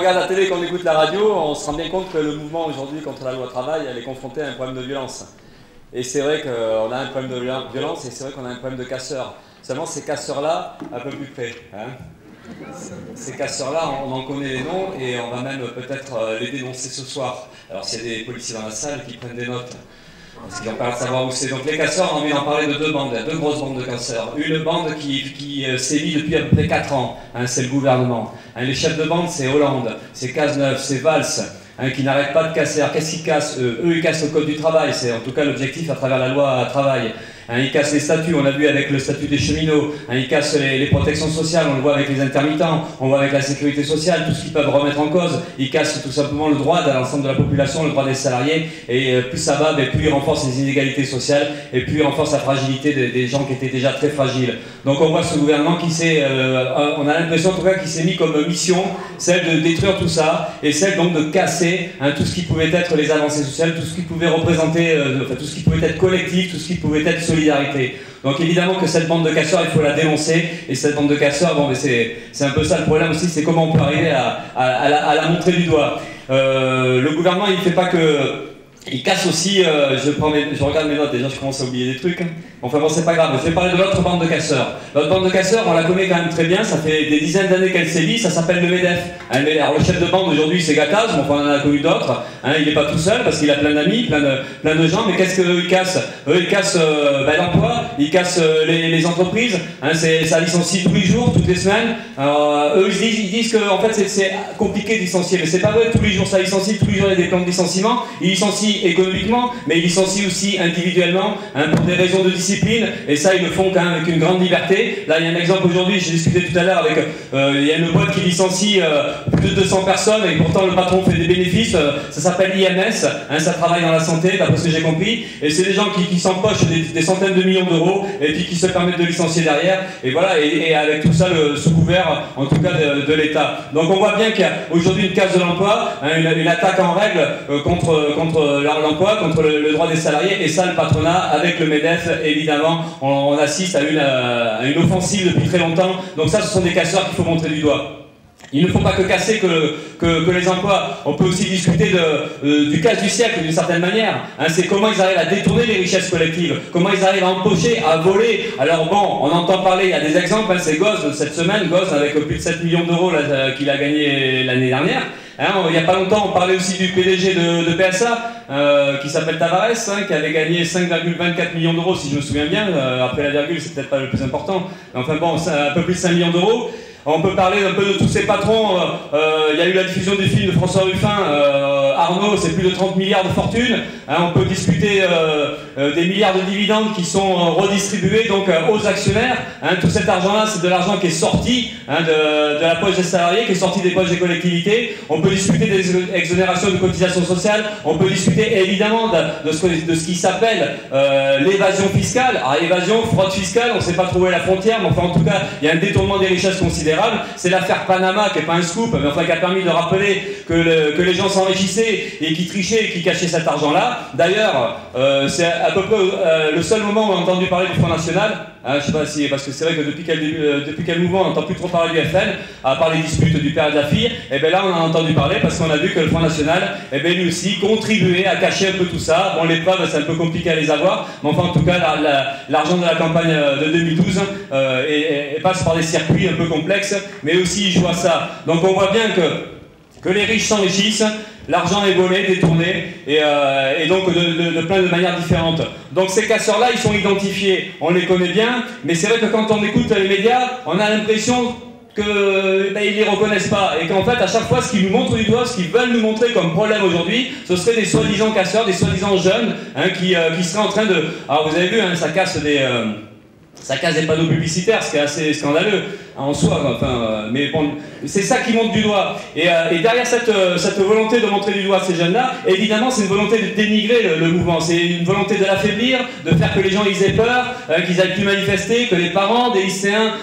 regarde la télé, qu'on écoute la radio, on se rend bien compte que le mouvement aujourd'hui contre la loi travail, elle est confrontée à un problème de violence. Et c'est vrai qu'on a un problème de violence et c'est vrai qu'on a un problème de casseurs. Seulement ces casseurs-là, un peu plus près. Hein. Ces casseurs-là, on en connaît les noms et on va même peut-être les dénoncer ce soir. Alors s'il y a des policiers dans la salle qui prennent des notes, parce qu'ils ont pas de savoir où c'est. Donc les casseurs, on a envie d'en parler de deux bandes, deux grosses bandes de casseurs. Une bande qui sévit depuis à peu près 4 ans, hein, c'est le gouvernement. Hein, les chefs de bande, c'est Hollande, c'est Cazeneuve, c'est Valls, hein, qui n'arrêtent pas de casser. Alors qu'est-ce qu'ils cassent eux? Ils cassent le code du travail, c'est en tout cas l'objectif à travers la loi travail. Hein, ils cassent les statuts, on l'a vu avec le statut des cheminots, hein, ils cassent les protections sociales, on le voit avec les intermittents, on voit avec la sécurité sociale, tout ce qu'ils peuvent remettre en cause. Ils cassent tout simplement le droit de l'ensemble de la population, le droit des salariés, et plus ça va, plus ils renforcent les inégalités sociales, et plus ils renforcent la fragilité des gens qui étaient déjà très fragiles. Donc on voit ce gouvernement qui s'est, on a l'impression en tout cas qu'il s'est mis comme mission, celle de détruire tout ça, et celle donc de casser hein, tout ce qui pouvait être les avancées sociales, tout ce qui pouvait représenter, enfin, tout ce qui pouvait être collectif, tout ce qui pouvait être solidarité. Donc évidemment que cette bande de casseurs, il faut la dénoncer, et cette bande de casseurs, bon, c'est un peu ça le problème aussi, c'est comment on peut arriver à la montrer du doigt. Le gouvernement, il ne fait pas que... Il casse aussi, je regarde mes notes, déjà je commence à oublier des trucs. Enfin bon, c'est pas grave, je vais parler de l'autre bande de casseurs. L'autre bande de casseurs, on la connaît quand même très bien, ça fait des dizaines d'années qu'elle sévit, ça s'appelle le MEDEF. Hein, alors le chef de bande aujourd'hui c'est Gattaz, bon, enfin, on en a connu d'autres. Hein, il n'est pas tout seul parce qu'il a plein d'amis, plein de gens, mais qu'est-ce qu'ils cassent? Eux ils cassent l'emploi, ils cassent les entreprises, hein, ça licencie tous les jours, toutes les semaines. Alors, eux ils disent que en fait, c'est compliqué de licencier, mais c'est pas vrai, tous les jours ça licencie, tous les jours il y a des plans de licenciement, ils licencient économiquement, mais ils licencient aussi individuellement hein, pour des raisons de discipline, et ça ils le font quand même avec une grande liberté. Là il y a un exemple aujourd'hui, j'ai discuté tout à l'heure avec, il y a une boîte qui licencie plus de 200 personnes et pourtant le patron fait des bénéfices, ça s'appelle IMS, hein, ça travaille dans la santé d'après ce que j'ai compris, et c'est des gens qui s'empochent des centaines de millions d'euros et puis qui se permettent de licencier derrière, et voilà, et avec tout ça sous couvert en tout cas de l'État. Donc on voit bien qu'il y a aujourd'hui une casse de l'emploi, hein, une attaque en règle contre l'emploi, contre le droit des salariés, et ça le patronat avec le MEDEF évidemment on assiste à une offensive depuis très longtemps. Donc ça ce sont des casseurs qu'il faut montrer du doigt. Il ne faut pas que casser que les emplois, on peut aussi discuter du casse du siècle d'une certaine manière. Hein, c'est comment ils arrivent à détourner les richesses collectives, comment ils arrivent à empocher, à voler. Alors bon, on entend parler, il y a des exemples, hein, c'est Goz cette semaine, Goz avec plus de 7 millions d'euros qu'il a gagné l'année dernière. Hein, il n'y a pas longtemps, on parlait aussi du PDG de PSA, qui s'appelle Tavares, hein, qui avait gagné 5,24 millions d'euros, si je me souviens bien. Après la virgule, c'est peut-être pas le plus important. Enfin bon, un peu plus de 5 millions d'euros. On peut parler un peu de tous ces patrons. Il y a eu la diffusion des films de François Ruffin. Arnaud, c'est plus de 30 milliards de fortune. Hein, on peut discuter des milliards de dividendes qui sont redistribués donc, aux actionnaires. Hein, tout cet argent-là, c'est de l'argent qui est sorti hein, de la poche des salariés, qui est sorti des poches des collectivités. On peut discuter des exonérations de cotisations sociales. On peut discuter évidemment de ce qui s'appelle l'évasion fiscale. Alors évasion, fraude fiscale, on ne sait pas trouver la frontière, mais enfin en tout cas, il y a un détournement des richesses considérable. C'est l'affaire Panama qui n'est pas un scoop, mais enfin qui a permis de rappeler que les gens s'enrichissaient et qui trichaient et qui cachaient cet argent-là. D'ailleurs, c'est à peu près le seul moment où on a entendu parler du Front National. Hein, je sais pas si, parce que c'est vrai que depuis quel mouvement on n'entend plus trop parler du FN, à part les disputes du père et de la fille, et bien là on en a entendu parler parce qu'on a vu que le Front National, et bien lui aussi, contribuait à cacher un peu tout ça. Bon, les preuves, c'est un peu compliqué à les avoir, mais enfin en tout cas, l'argent de la campagne de 2012 et passe par des circuits un peu complexes, mais aussi il joue à ça. Donc on voit bien que les riches s'enrichissent, l'argent est volé, détourné, et donc de plein de manières différentes. Donc ces casseurs-là, ils sont identifiés, on les connaît bien, mais c'est vrai que quand on écoute les médias, on a l'impression qu'ils ne les reconnaissent pas, et qu'en fait, à chaque fois, ce qu'ils nous montrent du doigt, ce qu'ils veulent nous montrer comme problème aujourd'hui, ce seraient des soi-disant casseurs, des soi-disant jeunes, hein, qui seraient en train de... Alors vous avez vu, hein, ça casse des panneaux publicitaires, ce qui est assez scandaleux en soi, enfin, mais bon, c'est ça qui monte du doigt. Et derrière cette volonté de montrer du doigt ces jeunes-là, évidemment, c'est une volonté de dénigrer le mouvement, c'est une volonté de l'affaiblir, de faire que les gens ils aient peur, qu'ils aillent plus manifester, que les parents des lycéens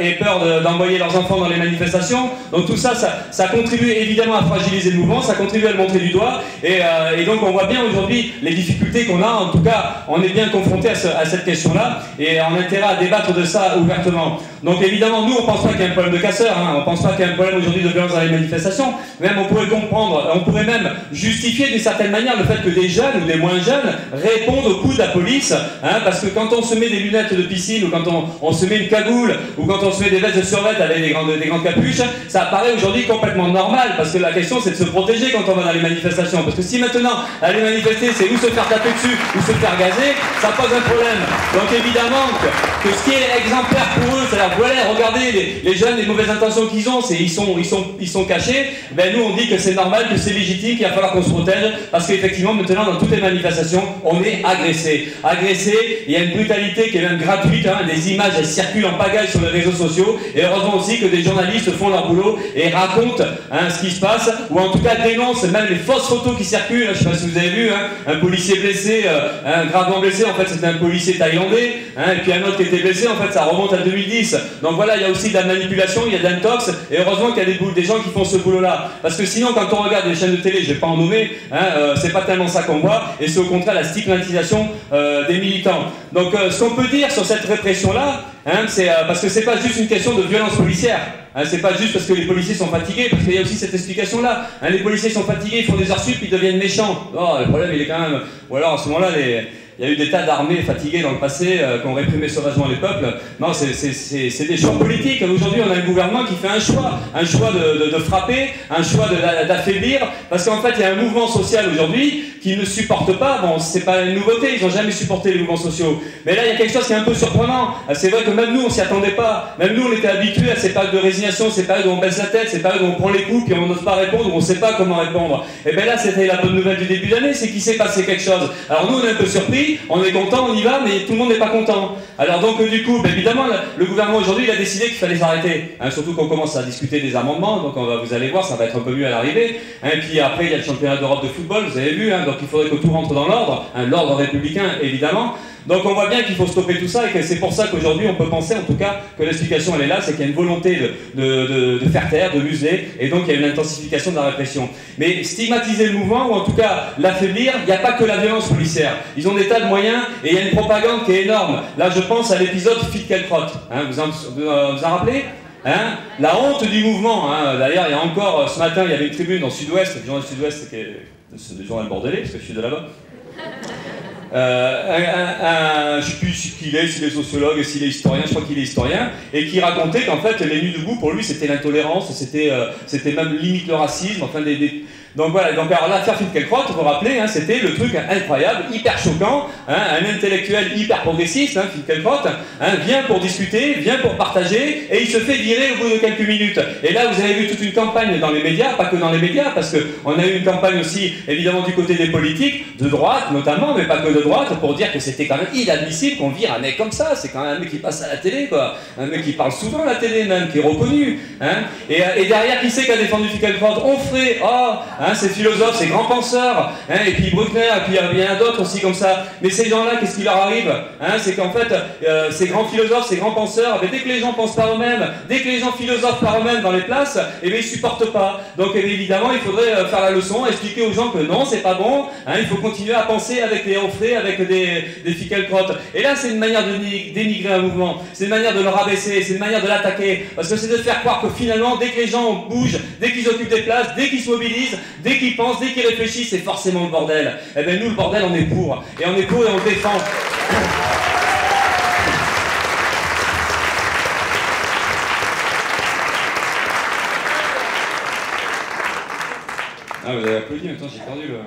aient peur d'envoyer leurs enfants dans les manifestations. Donc tout ça, ça contribue évidemment à fragiliser le mouvement, ça contribue à le montrer du doigt, et donc on voit bien aujourd'hui les difficultés qu'on a. En tout cas, on est bien confronté à cette question-là, et on a intérêt à débattre de ça ouvertement. Donc évidemment, nous, on ne pense pas qu'il y a un problème de casseurs, hein. On ne pense pas qu'il y a un problème aujourd'hui de violence dans les manifestations. Même on pourrait comprendre, on pourrait même justifier d'une certaine manière le fait que des jeunes ou des moins jeunes répondent aux coups de la police, hein, parce que quand on se met des lunettes de piscine, ou quand on se met une cagoule, ou quand on se met des vestes de survêt avec des grandes capuches, ça apparaît aujourd'hui complètement normal, parce que la question c'est de se protéger quand on va dans les manifestations. Parce que si maintenant aller manifester c'est ou se faire taper dessus ou se faire gazer, ça pose un problème. Donc évidemment que ce qui est exemplaire pour eux, c'est-à-dire voilà, regardez les jeunes, les mauvaises intentions qu'ils ont, c'est ils sont cachés. Ben nous on dit que c'est normal, que c'est légitime, qu'il va falloir qu'on se protège, parce qu'effectivement maintenant dans toutes les manifestations on est agressé. Agressé, il y a une brutalité qui est même gratuite, hein, des images elles circulent en pagaille sur les réseaux sociaux, et heureusement aussi que des journalistes font leur boulot et racontent hein, ce qui se passe, ou en tout cas dénoncent même les fausses photos qui circulent. Je ne sais pas si vous avez vu, hein, un policier blessé, un gravement blessé, en fait c'était un policier thaïlandais, hein, et puis un autre qui était blessé, en fait ça remonte à 2010. Donc voilà, il y a aussi de la manipulation, il y a de l'intox, et heureusement qu'il y a des gens qui font ce boulot-là. Parce que sinon, quand on regarde les chaînes de télé, je ne vais pas en nommer, hein, c'est pas tellement ça qu'on voit, et c'est au contraire la stigmatisation des militants. Donc ce qu'on peut dire sur cette répression-là, hein, c'est parce que c'est pas juste une question de violence policière. Hein, c'est pas juste parce que les policiers sont fatigués, parce qu'il y a aussi cette explication-là. Hein, les policiers sont fatigués, ils font des heures sup, ils deviennent méchants. Oh, le problème, il est quand même... Ou alors, à ce moment-là, il y a eu des tas d'armées fatiguées dans le passé qui ont réprimé sauvagement les peuples. Non, c'est des choix politiques. Aujourd'hui, on a un gouvernement qui fait un choix de frapper, un choix d'affaiblir, parce qu'en fait, il y a un mouvement social aujourd'hui qui ne supporte pas, bon, c'est pas une nouveauté, ils n'ont jamais supporté les mouvements sociaux. Mais là, il y a quelque chose qui est un peu surprenant. C'est vrai que même nous, on s'y attendait pas. Même nous, on était habitués à ces périodes de résignation, ces périodes où on baisse la tête, ces périodes où on prend les coups, puis on n'ose pas répondre, où on ne sait pas comment répondre. Et bien là, c'était la bonne nouvelle du début d'année, c'est qu'il s'est passé quelque chose. Alors nous, on est un peu surpris, on est content, on y va, mais tout le monde n'est pas content. Alors donc, du coup, évidemment, le gouvernement aujourd'hui, il a décidé qu'il fallait s'arrêter. Hein, surtout qu'on commence à discuter des amendements, donc vous allez voir, ça va être un peu mieux à l'arrivée. Hein, et puis après, il y a le championnat d'Europe de football, vous avez vu, hein, donc il faudrait que tout rentre dans l'ordre, hein, l'ordre républicain, évidemment. Donc on voit bien qu'il faut stopper tout ça, et que c'est pour ça qu'aujourd'hui on peut penser en tout cas que l'explication elle est là, c'est qu'il y a une volonté de faire taire, de museler, et donc il y a une intensification de la répression. Mais stigmatiser le mouvement, ou en tout cas l'affaiblir, il n'y a pas que la violence policière. Ils ont des tas de moyens, et il y a une propagande qui est énorme. Là je pense à l'épisode Finkielkraut, hein, vous en rappelez hein, la honte du mouvement, hein. D'ailleurs il y a encore, ce matin il y avait une tribune dans le Sud-Ouest, le journal Sud-Ouest c'est le journal bordelais, parce que je suis de là-bas. Je ne sais plus s'il est sociologue, s'il est historien, je crois qu'il est historien, et qui racontait qu'en fait les nuits debout pour lui c'était l'intolérance, c'était même limite le racisme, enfin Donc voilà, donc alors l'affaire Finkielkraut, vous vous rappelez, hein, c'était le truc incroyable, hyper choquant, hein, un intellectuel hyper progressiste, hein, Finkielkraut, hein, vient pour discuter, vient pour partager, et il se fait virer au bout de quelques minutes. Et là, vous avez vu toute une campagne dans les médias, pas que dans les médias, parce qu'on a eu une campagne aussi, évidemment, du côté des politiques, de droite notamment, mais pas que de droite, pour dire que c'était quand même inadmissible qu'on vire un mec comme ça, c'est quand même un mec qui passe à la télé, quoi, un mec qui parle souvent à la télé même, qui est reconnu, hein, et derrière, qui c'est qui a défendu Finkielkraut? Onfray, hein, ces philosophes, ces grands penseurs, hein, et puis Bruckner, et puis il y en a d'autres aussi comme ça. Mais ces gens-là, qu'est-ce qui leur arrive, hein? C'est qu'en fait, ces grands philosophes, ces grands penseurs, dès que les gens pensent par eux-mêmes, dès que les gens philosophent par eux-mêmes dans les places, ils ne supportent pas. Donc évidemment, il faudrait faire la leçon, expliquer aux gens que non, c'est pas bon, hein, il faut continuer à penser avec des Onfray, avec des Finkielkraut. Et là, c'est une manière de dénigrer un mouvement, c'est une manière de le rabaisser, c'est une manière de l'attaquer, parce que c'est de faire croire que finalement, dès que les gens bougent, dès qu'ils occupent des places, dès qu'ils se mobilisent, dès qu'ils pensent, dès qu'ils réfléchissent, c'est forcément le bordel. Eh bien nous, le bordel, on est pour. Et on est pour et on le défend. Ah, vous avez applaudi, maintenant j'ai perdu le...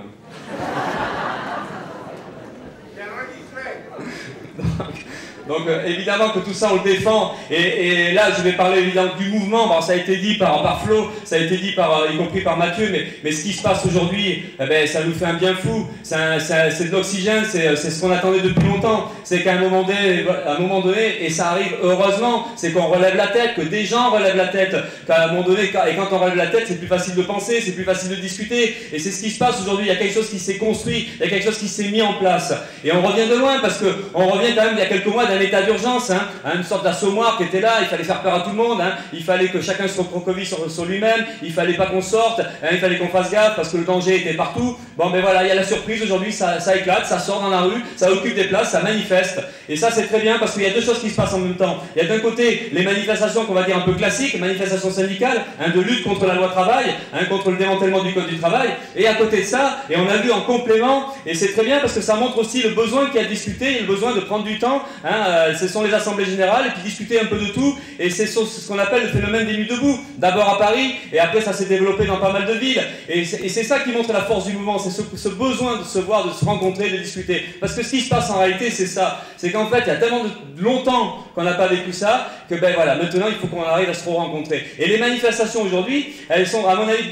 Donc évidemment que tout ça on le défend, et là je vais parler évidemment du mouvement. Bon, ça a été dit par Flo, ça a été dit y compris par Mathieu, mais ce qui se passe aujourd'hui, eh ben, ça nous fait un bien fou, c'est de l'oxygène, c'est ce qu'on attendait depuis longtemps. C'est qu'à un moment donné, et ça arrive heureusement, c'est qu'on relève la tête, que des gens relèvent la tête, qu'à un moment donné, et quand on relève la tête, c'est plus facile de penser, c'est plus facile de discuter, et c'est ce qui se passe aujourd'hui. Il y a quelque chose qui s'est construit, il y a quelque chose qui s'est mis en place, et on revient de loin, parce qu'on revient quand même il y a quelques mois d'un état d'urgence, hein, une sorte d'assommoir qui était là, il fallait faire peur à tout le monde, hein, il fallait que chacun se recroqueville sur lui-même, il fallait pas qu'on sorte, hein, il fallait qu'on fasse gaffe parce que le danger était partout. Bon ben voilà, il y a la surprise aujourd'hui, ça éclate, ça sort dans la rue, ça occupe des places, ça manifeste. Et ça c'est très bien parce qu'il y a deux choses qui se passent en même temps. Il y a d'un côté les manifestations qu'on va dire un peu classiques, manifestations syndicales, hein, de lutte contre la loi travail, hein, contre le démantèlement du code du travail, et à côté de ça, et on a vu en complément, et c'est très bien parce que ça montre aussi le besoin qu'il y a de discuter, et le besoin de prendre du temps, hein, ce sont les assemblées générales, et puis discuter un peu de tout, et c'est ce qu'on appelle le phénomène des nuits debout, d'abord à Paris, et après ça s'est développé dans pas mal de villes, et c'est ça qui montre la force du mouvement, c'est ce besoin de se voir, de se rencontrer, de discuter, parce que ce qui se passe en réalité c'est ça, c'est qu'en fait il y a tellement de longtemps qu'on n'a pas vécu ça, que ben voilà, maintenant il faut qu'on arrive à se rencontrer. Et les manifestations aujourd'hui, elles sont à mon avis,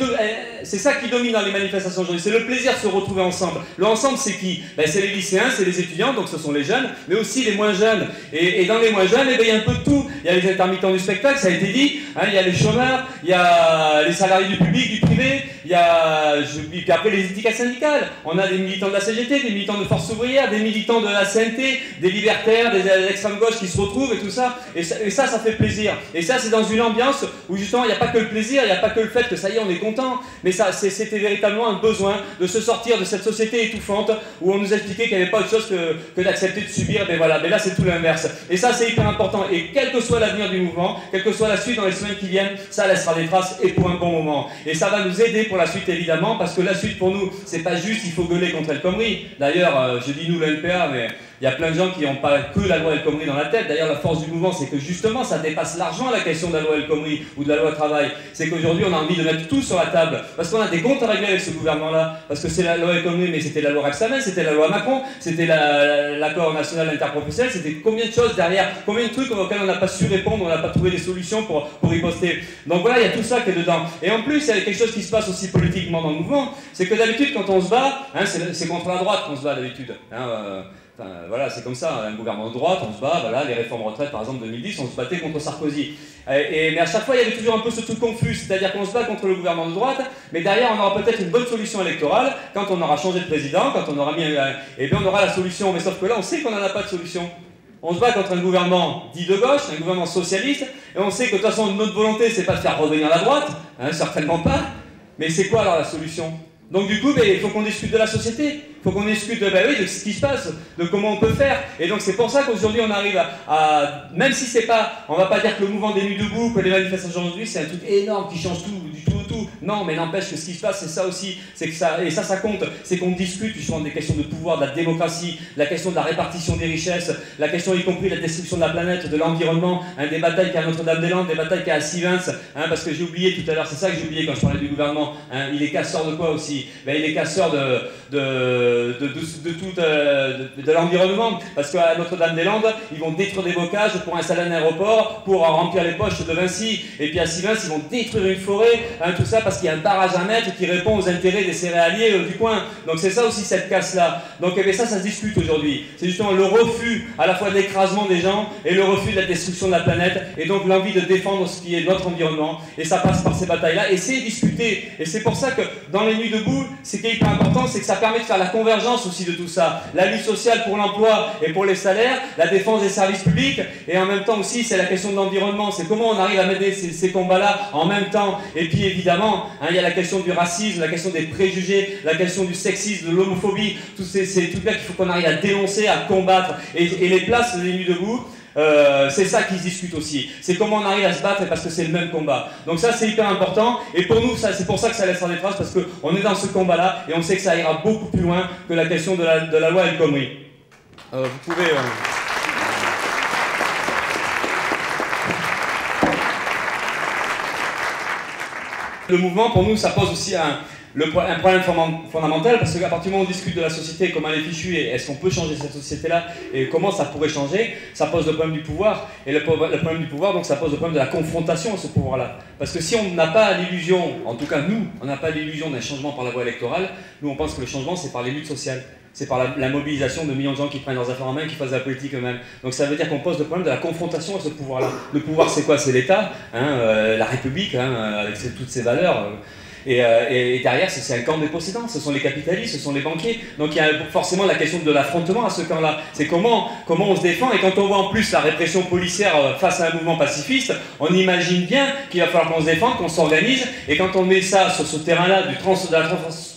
c'est ça qui domine dans les manifestations aujourd'hui, c'est le plaisir de se retrouver ensemble. Le ensemble c'est qui? Ben, c'est les lycéens, c'est les étudiants, donc ce sont les jeunes, mais aussi les moins jeunes. Et dans les moins jeunes, eh ben, il y a un peu de tout. Il y a les intermittents du spectacle, ça a été dit, hein, il y a les chômeurs, il y a les salariés du public, du privé, il y a, puis après les syndicats syndicales. On a des militants de la CGT, des militants de Force ouvrière, des militants de la CNT, des libertaires, des extrêmes gauche qui se retrouvent et tout ça. Et ça fait plaisir. Et ça, c'est dans une ambiance où justement, il n'y a pas que le plaisir, il n'y a pas que le fait que ça y est, on est content. Mais ça, c'était véritablement un besoin de se sortir de cette société étouffante où on nous expliquait qu'il n'y avait pas autre chose que d'accepter de subir. Mais voilà, mais là, c'est tout l'inverse. Et ça, c'est hyper important. Et quel que soit l'avenir du mouvement, quelle que soit la suite dans les semaines qui viennent, ça laissera des traces et pour un bon moment. Et ça va nous aider pour la suite, évidemment, parce que la suite pour nous, c'est pas juste il faut gueuler contre El Khomri. D'ailleurs, je dis nous, le NPA, mais il y a plein de gens qui n'ont pas que la loi El Khomri dans la tête. D'ailleurs, la force du mouvement, c'est que justement, ça dépasse largement la question de la loi El Khomri ou de la loi travail. C'est qu'aujourd'hui, on a envie de mettre tout sur la table. Parce qu'on a des comptes à régler avec ce gouvernement-là. Parce que c'est la loi El Khomri, mais c'était la loi Rebsamen, c'était la loi Macron, c'était l'accord national interprofessionnel, c'était combien de choses derrière, combien de trucs auxquels on n'a pas su répondre, on n'a pas trouvé des solutions pour riposter. Donc voilà, il y a tout ça qui est dedans. Et en plus, il y a quelque chose qui se passe aussi politiquement dans le mouvement, c'est que d'habitude, quand on se bat, hein, c'est contre la droite qu'on se bat d'habitude. Hein, enfin, voilà, c'est comme ça, un gouvernement de droite, on se bat, voilà, les réformes retraites par exemple 2010, on se battait contre Sarkozy. Mais à chaque fois, il y avait toujours un peu ce truc confus, c'est-à-dire qu'on se bat contre le gouvernement de droite, mais derrière, on aura peut-être une bonne solution électorale, quand on aura changé de président, quand on aura mis et bien on aura la solution, mais sauf que là, on sait qu'on n'en a pas de solution. On se bat contre un gouvernement dit de gauche, un gouvernement socialiste, et on sait que de toute façon, notre volonté, c'est pas de faire revenir la droite, hein, certainement pas, mais c'est quoi alors la solution? Donc du coup, il faut qu'on discute de la société, il faut qu'on discute de ce qui se passe, de comment on peut faire. Et donc c'est pour ça qu'aujourd'hui on arrive à même si c'est pas, on va pas dire que le mouvement des nuits debout, que les manifestations aujourd'hui c'est un truc énorme qui change tout, du tout au tout. Non, mais n'empêche que ce qui se passe c'est ça aussi, c'est que ça, et ça compte, c'est qu'on discute justement des questions de pouvoir, de la démocratie, la question de la répartition des richesses, la question y compris de la destruction de la planète, de l'environnement, hein, des batailles qu'il y a à Notre-Dame-des-Landes, des batailles qu'il y a à Sivens, hein, parce que j'ai oublié tout à l'heure, c'est ça que j'ai oublié quand je parlais du gouvernement, hein, il est casseur de quoi aussi? Ben, il est casseur de l'environnement, parce qu'à Notre-Dame-des-Landes, ils vont détruire des bocages pour installer un aéroport, pour remplir les poches de Vinci, et puis à Sivens, ils vont détruire une forêt, hein, tout ça parce qu'il y a un barrage à mettre qui répond aux intérêts des céréaliers du coin. Donc c'est ça aussi cette casse-là. Donc ça se discute aujourd'hui. C'est justement le refus à la fois de l'écrasement des gens et le refus de la destruction de la planète, et donc l'envie de défendre ce qui est notre environnement, et ça passe par ces batailles-là, et c'est discuté. Et c'est pour ça que dans les nuits debout, ce qui est hyper important, c'est que ça permet de faire la convergence aussi de tout ça. La lutte sociale pour l'emploi et pour les salaires, la défense des services publics, et en même temps aussi, c'est la question de l'environnement. C'est comment on arrive à mener ces combats-là en même temps. Et puis évidemment, hein, il y a la question du racisme, la question des préjugés, la question du sexisme, de l'homophobie, tous ces trucs-là qu'il faut qu'on arrive à dénoncer, à combattre. Et les places des nuits debout, c'est ça qui se discute aussi. C'est comment on arrive à se battre parce que c'est le même combat. Donc ça c'est hyper important. Et pour nous, c'est pour ça que ça laissera des traces, parce qu'on est dans ce combat-là et on sait que ça ira beaucoup plus loin que la question de la loi El Khomri. Vous pouvez... Le mouvement, pour nous, ça pose aussi un problème fondamental, parce qu'à partir du moment où on discute de la société, comment elle est fichue, et est-ce qu'on peut changer cette société-là, et comment ça pourrait changer, ça pose le problème du pouvoir. Et le problème du pouvoir, donc ça pose le problème de la confrontation à ce pouvoir-là. Parce que si on n'a pas l'illusion, en tout cas nous, on n'a pas l'illusion d'un changement par la voie électorale, nous on pense que le changement c'est par les luttes sociales. C'est par la mobilisation de millions de gens qui prennent leurs affaires en main et qui fassent de la politique eux-mêmes. Donc ça veut dire qu'on pose le problème de la confrontation à ce pouvoir-là. Le pouvoir c'est quoi? C'est l'État, hein, la République, hein, avec toutes ses valeurs. Et derrière, c'est un camp des possédants, ce sont les capitalistes, ce sont les banquiers. Donc il y a forcément la question de l'affrontement à ce camp-là. C'est comment on se défend, et quand on voit en plus la répression policière face à un mouvement pacifiste, on imagine bien qu'il va falloir qu'on se défende, qu'on s'organise, et quand on met ça sur ce terrain-là de la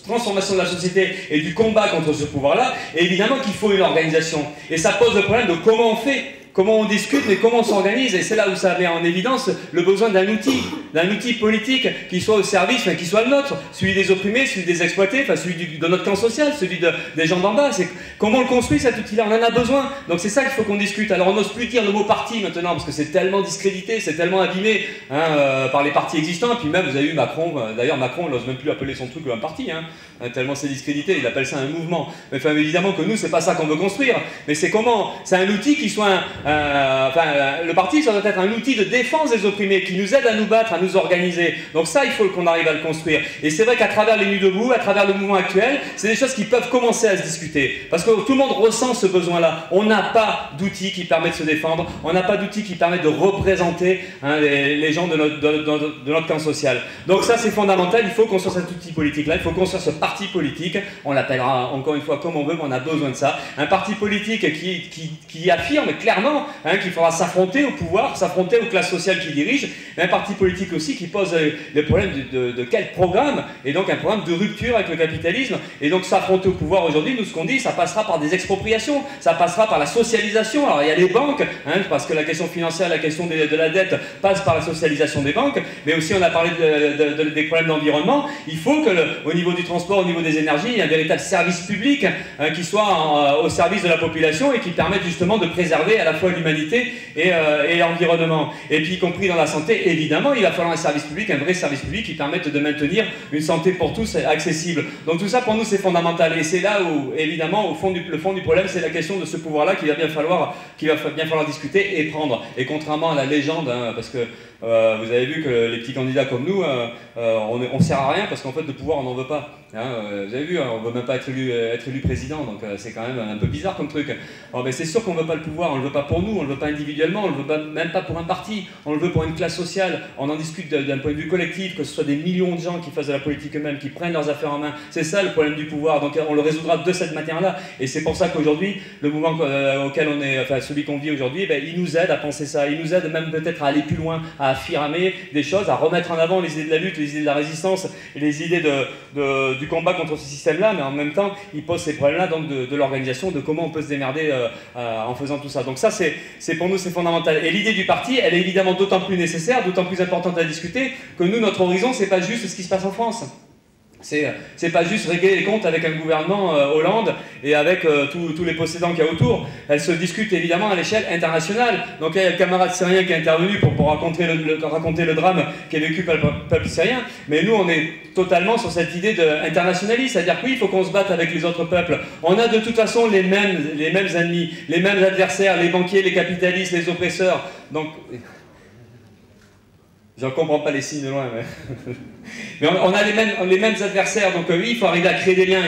transformation de la société et du combat contre ce pouvoir-là, évidemment qu'il faut une organisation. Et ça pose le problème de comment on fait. Comment on discute, mais comment on s'organise, et c'est là où ça met en évidence le besoin d'un outil politique qui soit au service, enfin, qui soit le nôtre, celui des opprimés, celui des exploités, enfin celui de notre camp social, celui des gens d'en bas. C'est comment on le construit cet outil-là, on en a besoin. Donc c'est ça qu'il faut qu'on discute. Alors on n'ose plus dire le mot parti maintenant, parce que c'est tellement discrédité, c'est tellement abîmé par les partis existants, et puis même vous avez eu Macron, d'ailleurs Macron on n'ose même plus appeler son truc un parti, tellement c'est discrédité, il appelle ça un mouvement. Mais enfin, évidemment que nous, c'est pas ça qu'on veut construire, mais c'est comment, c'est un outil qui soit le parti, ça doit être un outil de défense des opprimés, qui nous aide à nous battre, à nous organiser. Donc ça, il faut qu'on arrive à le construire. Et c'est vrai qu'à travers les Nuits debout, à travers le mouvement actuel, c'est des choses qui peuvent commencer à se discuter. Parce que tout le monde ressent ce besoin-là. On n'a pas d'outils qui permettent de se défendre, on n'a pas d'outils qui permettent de représenter les gens de notre camp social. Donc ça, c'est fondamental, il faut construire cet outil politique-là, il faut construire ce parti politique, on l'appellera encore une fois comme on veut, mais on a besoin de ça. Un parti politique qui affirme clairement qu'il faudra s'affronter au pouvoir, s'affronter aux classes sociales qui dirigent, mais un parti politique aussi qui pose le problème de quel programme, et donc un programme de rupture avec le capitalisme, et donc s'affronter au pouvoir aujourd'hui, nous ce qu'on dit, ça passera par des expropriations, ça passera par la socialisation. Alors il y a les banques, parce que la question financière, la question de la dette passe par la socialisation des banques, mais aussi on a parlé des problèmes d'environnement. Il faut que au niveau du transport, au niveau des énergies, il y ait un véritable service public qui soit au service de la population et qui permette justement de préserver à la fois l'humanité et l'environnement. Et puis y compris dans la santé, évidemment, il va falloir un service public, un vrai service public qui permette de maintenir une santé pour tous accessible. Donc tout ça pour nous c'est fondamental, et c'est là où évidemment le fond du problème, c'est la question de ce pouvoir-là qu'il va bien falloir discuter et prendre. Et contrairement à la légende, parce que vous avez vu que les petits candidats comme nous, on sert à rien parce qu'en fait le pouvoir on n'en veut pas. Vous avez vu, on ne veut même pas être élu président, donc c'est quand même un peu bizarre comme truc. Alors, mais c'est sûr qu'on ne veut pas le pouvoir, on ne le veut pas pour nous, on ne le veut pas individuellement, on ne le veut même pas pour un parti, on le veut pour une classe sociale. On en discute d'un point de vue collectif, que ce soit des millions de gens qui fassent de la politique eux-mêmes, qui prennent leurs affaires en main. C'est ça le problème du pouvoir, donc on le résoudra de cette manière-là. Et c'est pour ça qu'aujourd'hui, le mouvement auquel on est, enfin celui qu'on vit aujourd'hui, il nous aide à penser ça, il nous aide même peut-être à aller plus loin, à affirmer des choses, à remettre en avant les idées de la lutte, les idées de la résistance, et les idées du combat contre ce système-là, mais en même temps, il pose ces problèmes-là donc de l'organisation, de comment on peut se démerder en faisant tout ça. Donc ça, c'est pour nous, c'est fondamental. Et l'idée du parti, elle est évidemment d'autant plus nécessaire, d'autant plus importante à discuter, que nous, notre horizon, c'est pas juste ce qui se passe en France. C'est pas juste régler les comptes avec un gouvernement Hollande et avec tous les possédants qu'il y a autour. Elle se discute évidemment à l'échelle internationale. Donc il y a le camarade syrien qui est intervenu pour raconter le drame qui est vécu par le peuple syrien. Mais nous, on est totalement sur cette idée internationaliste, c'est-à-dire qu'il faut qu'on se batte avec les autres peuples. On a de toute façon les mêmes ennemis, les mêmes adversaires, les banquiers, les capitalistes, les oppresseurs. Donc, je ne comprends pas les signes de loin, mais on a les mêmes adversaires, donc oui, il faut arriver à créer des liens,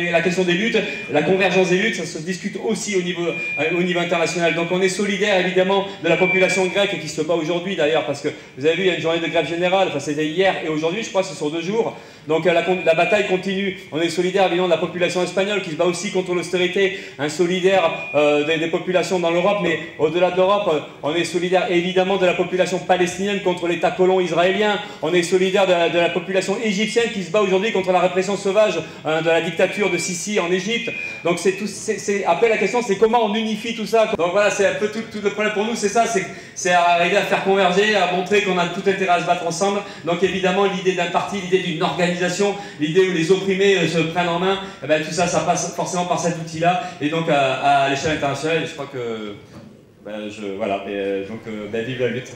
la question des luttes, la convergence des luttes, ça se discute aussi au niveau international. Donc on est solidaire évidemment de la population grecque qui se bat aujourd'hui d'ailleurs, parce que vous avez vu, il y a une journée de grève générale, enfin c'était hier et aujourd'hui, je crois que ce sont 2 jours. Donc la bataille continue. On est solidaire évidemment de la population espagnole qui se bat aussi contre l'austérité, solidaire des populations dans l'Europe, mais au-delà de l'Europe, on est solidaire évidemment de la population palestinienne contre l'État colon israélien. On est solidaire de la population égyptienne qui se bat aujourd'hui contre la répression sauvage de la dictature de Sisi en Égypte. Donc après la question, c'est comment on unifie tout ça. Donc voilà, c'est un peu tout le problème pour nous, c'est ça, c'est arriver à faire converger, à montrer qu'on a tout intérêt à se battre ensemble. Donc évidemment, l'idée d'un parti, l'idée d'une organisation, l'idée où les opprimés se prennent en main, tout ça, ça passe forcément par cet outil-là. Et donc à l'échelle internationale, je crois que voilà, donc vive la lutte.